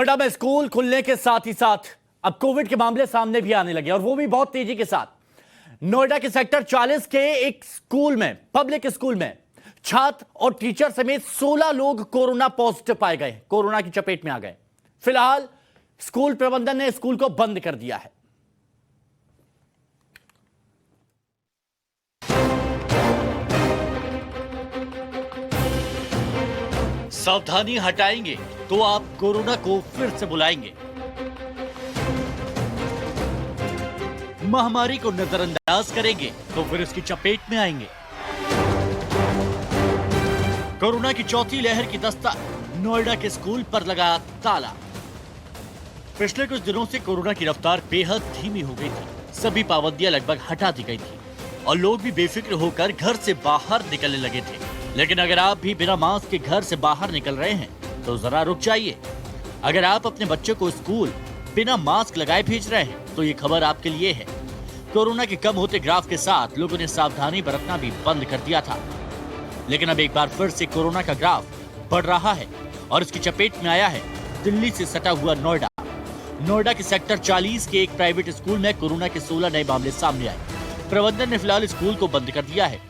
नोएडा में स्कूल खुलने के साथ ही साथ अब कोविड के मामले सामने भी आने लगे और वो भी बहुत तेजी के साथ। नोएडा के सेक्टर 40 के एक स्कूल में, पब्लिक स्कूल में छात्र और टीचर समेत 16 लोग कोरोना पॉजिटिव पाए गए, कोरोना की चपेट में आ गए। फिलहाल स्कूल प्रबंधन ने स्कूल को बंद कर दिया है। सावधानी हटाएंगे तो आप कोरोना को फिर से बुलाएंगे। महामारी को नजरअंदाज करेंगे तो फिर इसकी चपेट में आएंगे। कोरोना की चौथी लहर की दस्तक, नोएडा के स्कूल पर लगा ताला। पिछले कुछ दिनों से कोरोना की रफ्तार बेहद धीमी हो गई थी। सभी पाबंदियां लगभग हटा दी गई थी और लोग भी बेफिक्र होकर घर से बाहर निकलने लगे थे। लेकिन अगर आप भी बिना मास्क के घर से बाहर निकल रहे हैं तो जरा रुक जाइए। अगर आप अपने बच्चे को स्कूल बिना मास्क लगाए भेज रहे हैं तो ये खबर आपके लिए है। कोरोना के कम होते ग्राफ के साथ लोगों ने सावधानी बरतना भी बंद कर दिया था, लेकिन अब एक बार फिर से कोरोना का ग्राफ बढ़ रहा है और इसकी चपेट में आया है दिल्ली से सटा हुआ नोएडा। नोएडा के सेक्टर 40 के एक प्राइवेट स्कूल में कोरोना के 16 नए मामले सामने आए। प्रबंधन ने फिलहाल स्कूल को बंद कर दिया है।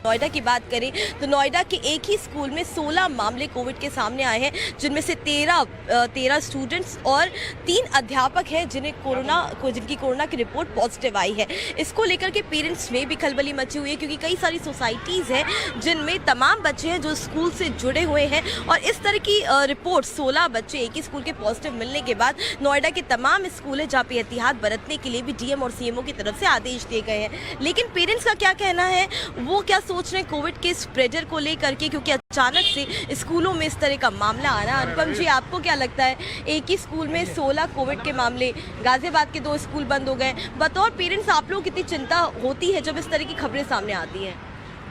नोएडा की बात करें तो नोएडा के एक ही स्कूल में 16 मामले कोविड के सामने आए हैं, जिनमें से 13 स्टूडेंट्स और 3 अध्यापक हैं जिनकी कोरोना की रिपोर्ट पॉजिटिव आई है। इसको लेकर के पेरेंट्स में भी खलबली मची हुई है, क्योंकि कई सारी सोसाइटीज़ हैं जिनमें तमाम बच्चे हैं जो स्कूल से जुड़े हुए हैं और इस तरह की रिपोर्ट 16 बच्चे एक ही स्कूल के पॉजिटिव मिलने के बाद नोएडा के तमाम स्कूल है जहाँ पे एहतियात बरतने के लिए भी डीएम और सीएमओ की तरफ से आदेश दिए गए हैं। लेकिन पेरेंट्स का क्या कहना है, वो क्या सोच रहे हैं कोविड के स्प्रेडर को लेकर के, क्योंकि अचानक से स्कूलों में इस तरह का मामला आना। अनुपम जी, आपको क्या लगता है, एक ही स्कूल में 16 कोविड के मामले, गाजियाबाद के 2 स्कूल बंद हो गए, बतौर पेरेंट्स आप लोग कितनी चिंता होती है जब इस तरह की खबरें सामने आती हैं?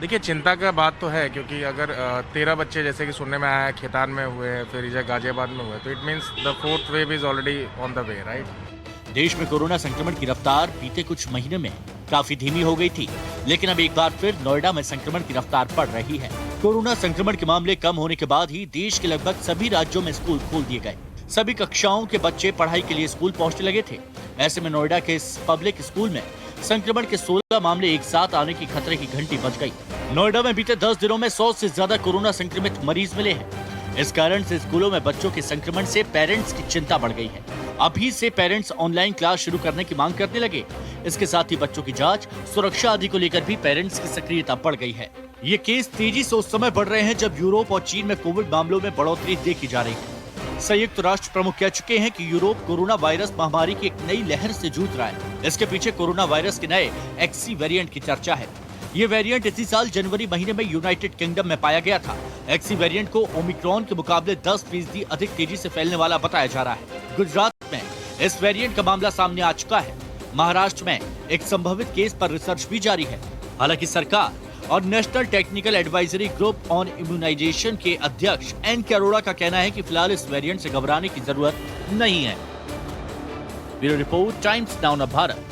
देखिए, चिंता का बात तो है, क्योंकि अगर 13 बच्चे जैसे कि सुनने में आया है खेतान में हुए, फिर इधर गाजियाबाद में हुए, तो it means the 4th wave is already on the way, right. देश में कोरोना संक्रमण की रफ्तार बीते कुछ महीने में काफी धीमी हो गई थी, लेकिन अब एक बार फिर नोएडा में संक्रमण की रफ्तार बढ़ रही है। कोरोना संक्रमण के मामले कम होने के बाद ही देश के लगभग सभी राज्यों में स्कूल खोल दिए गए। सभी कक्षाओं के बच्चे पढ़ाई के लिए स्कूल पहुंचने लगे थे। ऐसे में नोएडा के इस पब्लिक स्कूल में संक्रमण के 16 मामले एक साथ आने की खतरे की घंटी बज गई। नोएडा में बीते 10 दिनों में 100 से ज्यादा कोरोना संक्रमित मरीज मिले हैं। इस कारण से स्कूलों में बच्चों के संक्रमण से पेरेंट्स की चिंता बढ़ गई है। अभी से पेरेंट्स ऑनलाइन क्लास शुरू करने की मांग करने लगे। इसके साथ ही बच्चों की जांच, सुरक्षा आदि को लेकर भी पेरेंट्स की सक्रियता बढ़ गई है। ये केस तेजी से उस समय बढ़ रहे हैं जब यूरोप और चीन में कोविड मामलों में बढ़ोतरी देखी जा रही है। संयुक्त राष्ट्र प्रमुख कह चुके हैं कि यूरोप कोरोना वायरस महामारी की एक नई लहर से जूझ रहा है। इसके पीछे कोरोना वायरस के नए एक्सी वेरिएंट की चर्चा है। ये वेरिएंट इसी साल जनवरी महीने में यूनाइटेड किंगडम में पाया गया था। एक्सी वेरिएंट को ओमिक्रॉन के मुकाबले 10% अधिक तेजी से फैलने वाला बताया जा रहा है। गुजरात में इस वेरिएंट का मामला सामने आ चुका है। महाराष्ट्र में एक संभावित केस पर रिसर्च भी जारी है। हालांकि सरकार और National Technical Advisory Group on Immunisation के अध्यक्ष एन के अरोड़ा का कहना है कि फिलहाल इस वेरिएंट से घबराने की जरूरत नहीं है। Bureau report, times now Bharat.